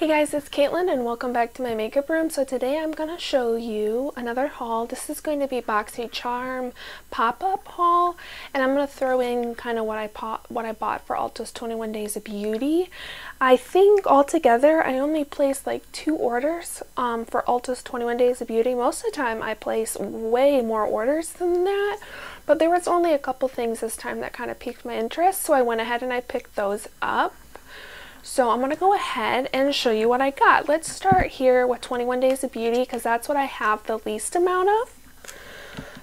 Hey guys, it's Caitlin and welcome back to my makeup room. So today I'm going to show you another haul. This is going to be Boxycharm pop-up haul, and I'm going to throw in kind of what I bought for Ulta's 21 Days of Beauty. I think altogether I only placed like 2 orders for Ulta's 21 Days of Beauty. Most of the time I place way more orders than that, but there was only a couple things this time that kind of piqued my interest, so I went ahead and I picked those up. So I'm going to go ahead and show you what I got. Let's start here with 21 Days of Beauty because that's what I have the least amount of.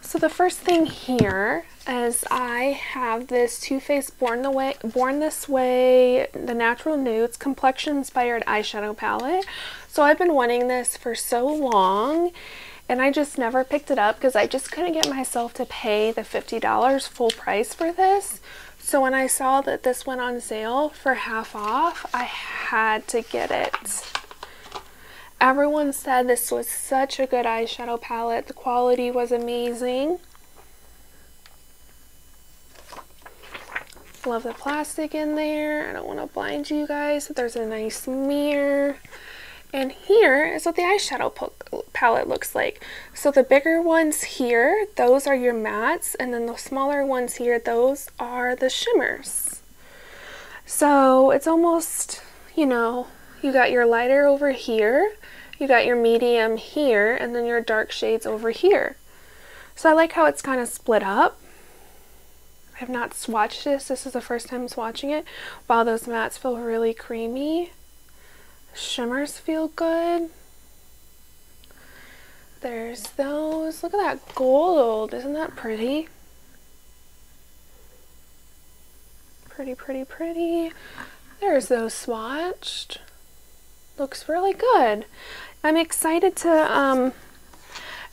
So the first thing here is I have this Too Faced Born This Way, the Natural Nudes Complexion Inspired Eyeshadow Palette. So I've been wanting this for so long and I just never picked it up because I just couldn't get myself to pay the $50 full price for this. So when I saw that this went on sale for half off, I had to get it. Everyone said this was such a good eyeshadow palette. The quality was amazing. Love the plastic in there. I don't want to blind you guys, but there's a nice mirror. And here is what the eyeshadow palette looks like. So the bigger ones here, those are your mattes, and then the smaller ones here, those are the shimmers. So it's almost, you know, you got your lighter over here, you got your medium here, and then your dark shades over here. So I like how it's kind of split up. I have not swatched this. This is the first time swatching it. Wow, those mattes feel really creamy. Shimmers feel good. There's those. Look at that gold. Isn't that pretty? Pretty, pretty, pretty. There's those swatched. Looks really good. I'm excited to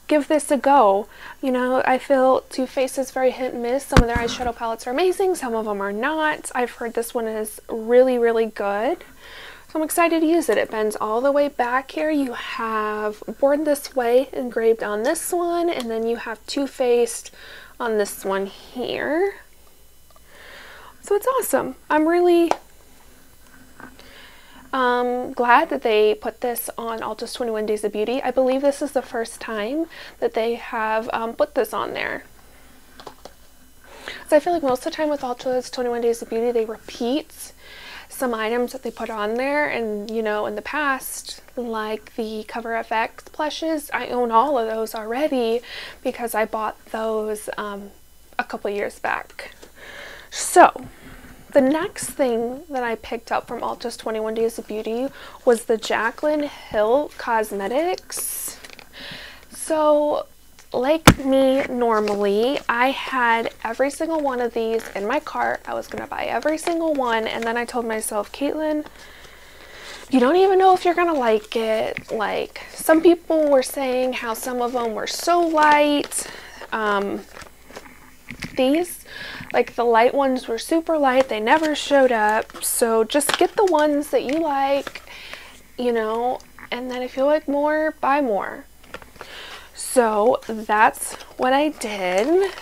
give this a go. You know, I feel Too Faced is very hit and miss. Some of their eyeshadow palettes are amazing. Some of them are not. I've heard this one is really, really good. So I'm excited to use it. It bends all the way back here. You have Born This Way engraved on this one, and then you have Too Faced on this one here. So it's awesome. I'm really glad that they put this on Ulta's 21 Days of Beauty. I believe this is the first time that they have put this on there. So I feel like most of the time with Ulta's 21 Days of Beauty, they repeat some items that they put on there, and you know, in the past, like the Cover FX blushes, I own all of those already because I bought those a couple years back. So the next thing that I picked up from Ulta's 21 Days of Beauty was the Jaclyn Hill Cosmetics. So like me normally, I had every single one of these in my cart. I was gonna buy every single one, and then I told myself, Caitlin, you don't even know if you're gonna like it. Like, some people were saying how some of them were so light. These, like the light ones, were super light. They never showed up. So just get the ones that you like, you know, and then if you like more, buy more. So that's what I did.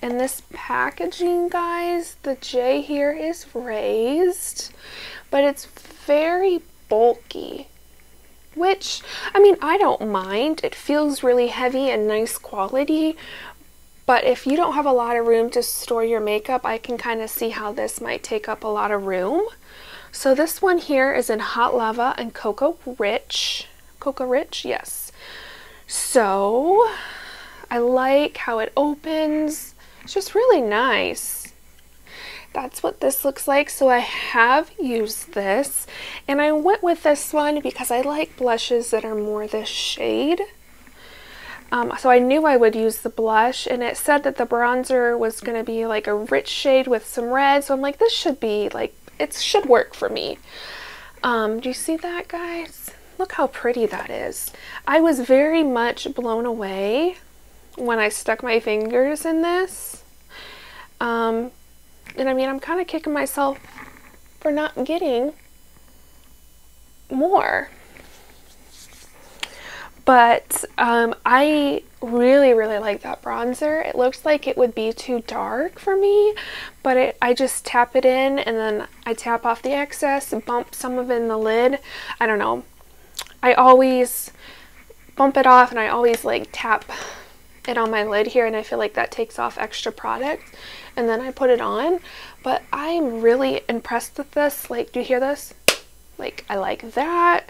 And this packaging, guys, the J here is raised, but it's very bulky, which, I mean, I don't mind. It feels really heavy and nice quality, but if you don't have a lot of room to store your makeup, I can kind of see how this might take up a lot of room. So this one here is in Hot Lava and Cocoa Rich. Cocoa Rich, yes. So I like how it opens. It's just really nice. That's what this looks like. So I have used this, and I went with this one because I like blushes that are more this shade. So I knew I would use the blush, and it said that the bronzer was going to be like a rich shade with some red. So I'm like, this should be like, it should work for me. Do you see that, guys? Look how pretty that is. I was very much blown away when I stuck my fingers in this. And I mean, I'm kind of kicking myself for not getting more. But I really like that bronzer. It looks like it would be too dark for me, but I just tap it in and then I tap off the excess and bump some of it in the lid. I don't know. I always bump it off and I always like tap it on my lid here, and I feel like that takes off extra product, and then I put it on. But I'm really impressed with this. Like, do you hear this? Like, I like that.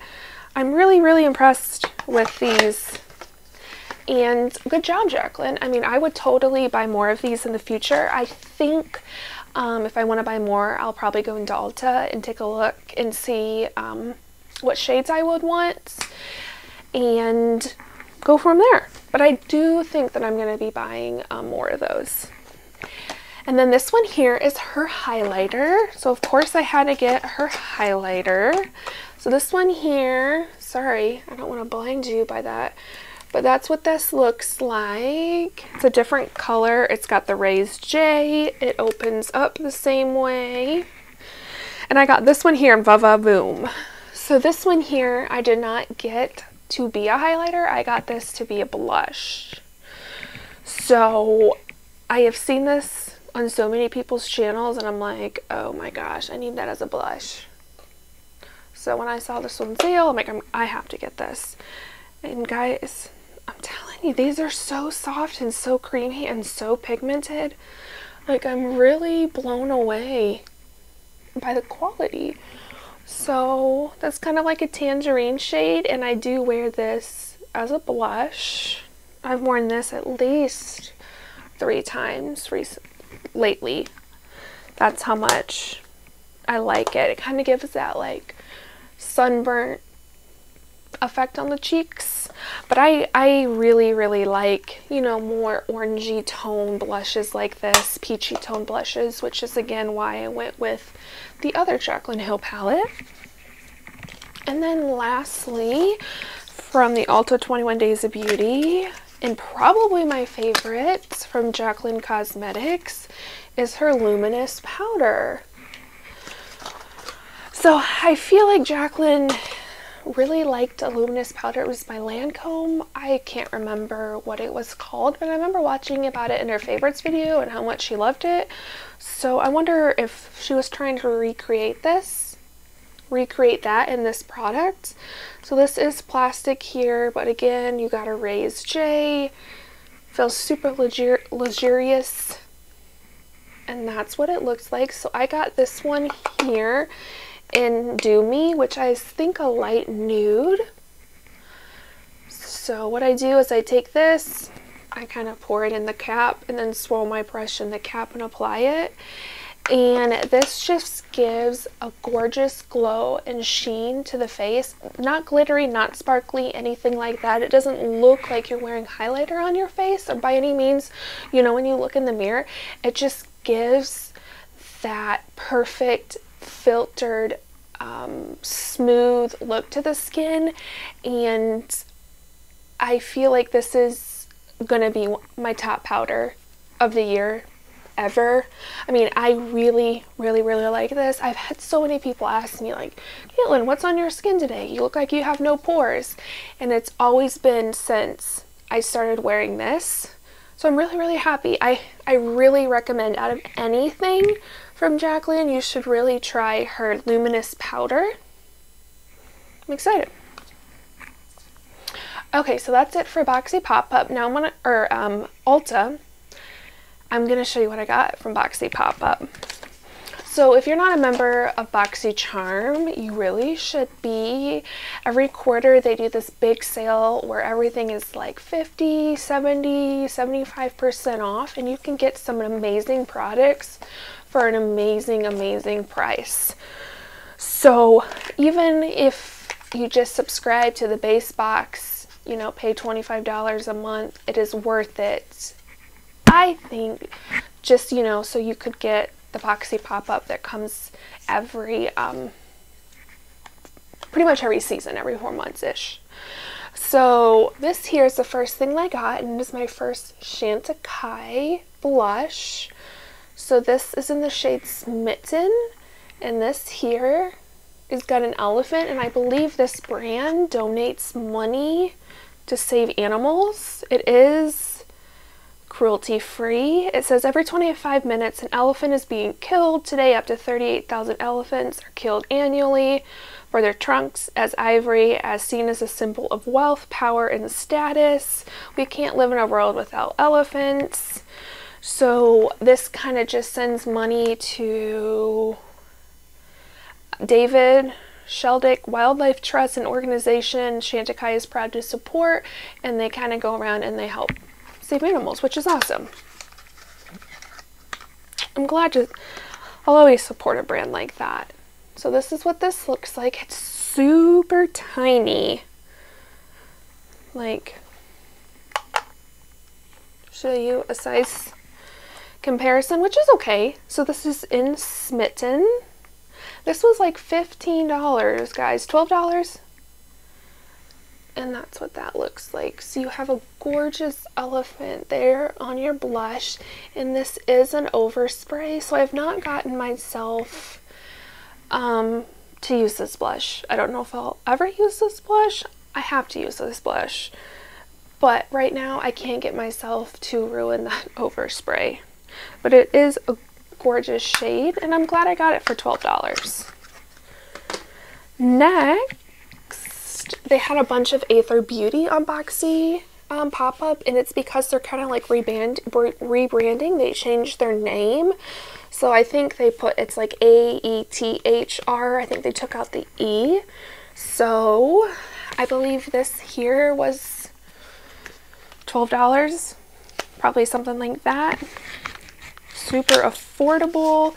I'm really impressed with these, and good job, Jaclyn. I mean, I would totally buy more of these in the future. I think if I want to buy more, I'll probably go into Ulta and take a look and see what shades I would want and go from there. But I do think that I'm going to be buying more of those. And then this one here is her highlighter. So of course I had to get her highlighter. So this one here, sorry, I don't want to blind you by that, but that's what this looks like. It's a different color. It's got the raised J. It opens up the same way. And I got this one here in Va Boom. So this one here, I did not get to be a highlighter. I got this to be a blush. So I have seen this on so many people's channels and I'm like, oh my gosh, I need that as a blush. So when I saw this on sale, I'm like, I have to get this. And guys, I'm telling you, these are so soft and so creamy and so pigmented. Like, I'm really blown away by the quality. So that's kind of like a tangerine shade, and I do wear this as a blush. I've worn this at least 3 times lately. That's how much I like it. It kind of gives that like sunburnt effect on the cheeks. But I really like, you know, more orangey tone blushes like this, peachy tone blushes, which is again why I went with the other Jaclyn Hill palette. And then lastly, from the Ulta 21 Days of Beauty, and probably my favorite from Jaclyn Cosmetics, is her Luminous powder. So I feel like Jaclyn really liked a luminous powder. It was by Lancome. I can't remember what it was called, but I remember watching about it in her favorites video and how much she loved it. So I wonder if she was trying to recreate that in this product. So this is plastic here, but again, you got a raised J. Feels super luxurious, and that's what it looks like. So I got this one here in Do Me, which I think a light nude. So what I do is I take this, I kind of pour it in the cap and then swirl my brush in the cap and apply it. And this just gives a gorgeous glow and sheen to the face. Not glittery, not sparkly, anything like that. It doesn't look like you're wearing highlighter on your face or by any means. You know, when you look in the mirror, it just gives that perfect filtered smooth look to the skin, and I feel like this is gonna be my top powder of the year ever. I mean, I really like this. I've had so many people ask me like, Caitlin, what's on your skin today? You look like you have no pores. And it's always been since I started wearing this. So I'm really happy. I really recommend, out of anything from Jaclyn, you should really try her Luminous powder. I'm excited. Okay, so that's it for Boxy Pop-Up. Now I'm gonna, Ulta. I'm gonna show you what I got from Boxy Pop-Up. So if you're not a member of Boxycharm, you really should be. Every quarter they do this big sale where everything is like 50, 70, 75% off, and you can get some amazing products for an amazing price. So even if you just subscribe to the base box, you know, pay $25 a month, it is worth it. I think, just, you know, so you could get the Boxy Pop-Up that comes every, pretty much every season, every 4 months-ish. So this here is the first thing I got, and it is my first Chantecaille blush. So this is in the shade Smitten, and this here is got an elephant, and I believe this brand donates money to save animals. It is cruelty-free. It says every 25 minutes an elephant is being killed. Today up to 38,000 elephants are killed annually for their trunks as ivory, as seen as a symbol of wealth, power, and status. We can't live in a world without elephants. So this kind of just sends money to David Sheldick Wildlife Trust, an organization Chanticleer is proud to support, and they kind of go around and they help save animals, which is awesome. I'm glad I'll always support a brand like that. So this is what this looks like. It's super tiny. Like, show you a size comparison, which is okay. So this is in Smitten. This was like $15, guys, $12. And that's what that looks like. So you have a gorgeous elephant there on your blush. And this is an overspray. So I've not gotten myself to use this blush. I don't know if I'll ever use this blush. I have to use this blush. But right now I can't get myself to ruin that overspray. But it is a gorgeous shade, and I'm glad I got it for $12. Next, they had a bunch of Aether Beauty on Boxy pop-up, and it's because they're kind of like rebranding. They changed their name. So I think they put, it's like AETHR. I think they took out the E. So I believe this here was $12, probably something like that. Super affordable.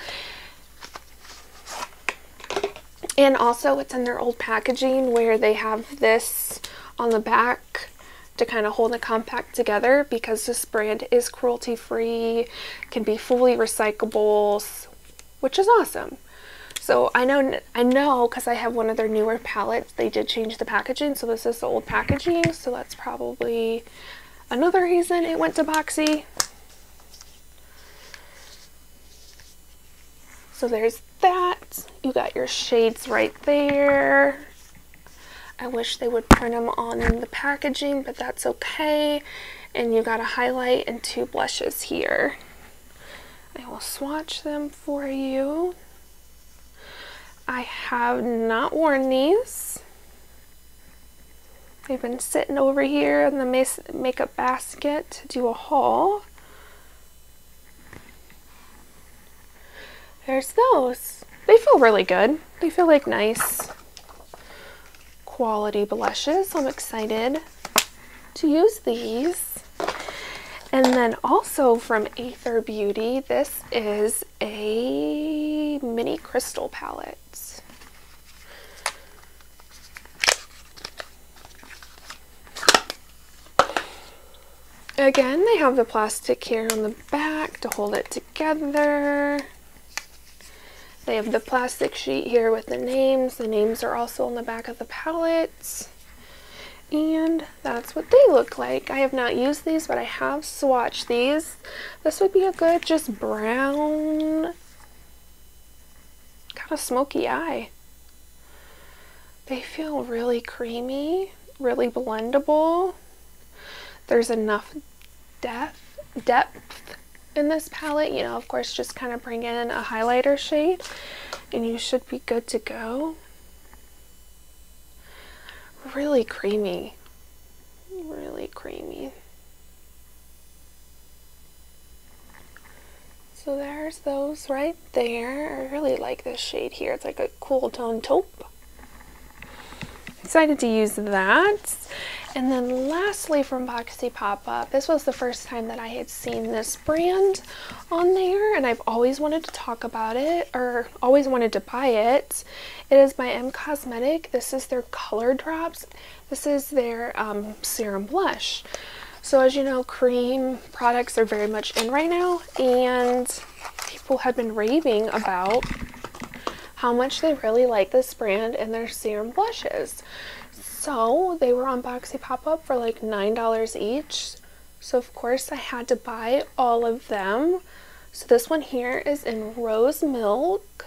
And also it's in their old packaging where they have this on the back to kind of hold the compact together, because this brand is cruelty free, can be fully recyclable, which is awesome. So I know because I have one of their newer palettes, they did change the packaging, so this is the old packaging, so that's probably another reason it went to Boxy. So there's that. You got your shades right there. I wish they would print them on the packaging, but that's okay. And you got a highlight and two blushes here. I will swatch them for you. I have not worn these. They've been sitting over here in the makeup basket to do a haul. There's those. They feel really good. They feel like nice quality blushes. I'm excited to use these. And then also from Aether Beauty, this is a mini crystal palette. Again, they have the plastic here on the back to hold it together. They have the plastic sheet here with the names. The names are also on the back of the palettes. And that's what they look like. I have not used these, but I have swatched these. This would be a good just brown, kind of smoky eye. They feel really creamy, really blendable. There's enough depth in this palette, you know, of course, just kind of bring in a highlighter shade and you should be good to go. Really creamy, really creamy. So there's those right there. I really like this shade here. It's like a cool tone taupe. Excited to use that. And then lastly from Boxy Pop-Up, this was the first time that I had seen this brand on there, and I've always wanted to talk about it, or always wanted to buy it. It is by M Cosmetic. This is their Color Drops. This is their serum blush. So as you know, cream products are very much in right now, and people have been raving about how much they really like this brand and their serum blushes. So they were on Boxy Pop-Up for like $9 each. So of course I had to buy all of them. So this one here is in Rose Milk.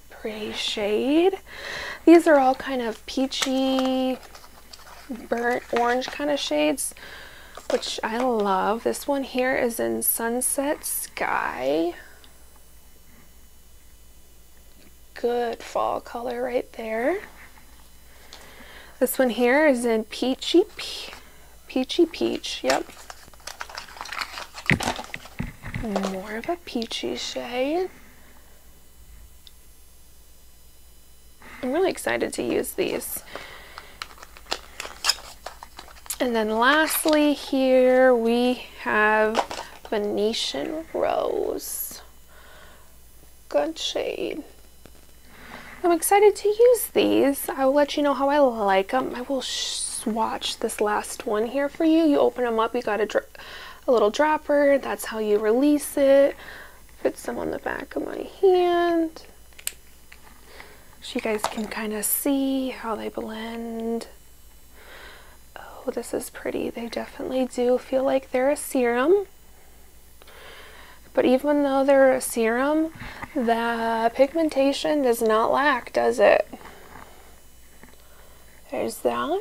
Pretty shade. These are all kind of peachy, burnt orange kind of shades, which I love. This one here is in Sunset Sky. Good fall color right there. This one here is in Peachy Peach. Yep. More of a peachy shade. I'm really excited to use these. And then lastly here we have Venetian Rose. Good shade. I'm excited to use these. I will let you know how I like them. I will swatch this last one here for you. You open them up, you got a little dropper. That's how you release it. Put some on the back of my hand, so you guys can kind of see how they blend. Oh, this is pretty. They definitely do feel like they're a serum. But even though they're a serum, the pigmentation does not lack, does it? There's that.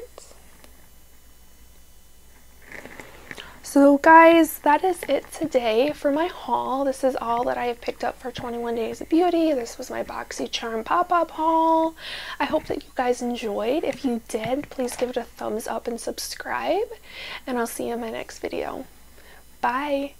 So guys, that is it today for my haul. This is all that I have picked up for 21 Days of Beauty. This was my Boxycharm pop-up haul. I hope that you guys enjoyed. If you did, please give it a thumbs up and subscribe. And I'll see you in my next video. Bye!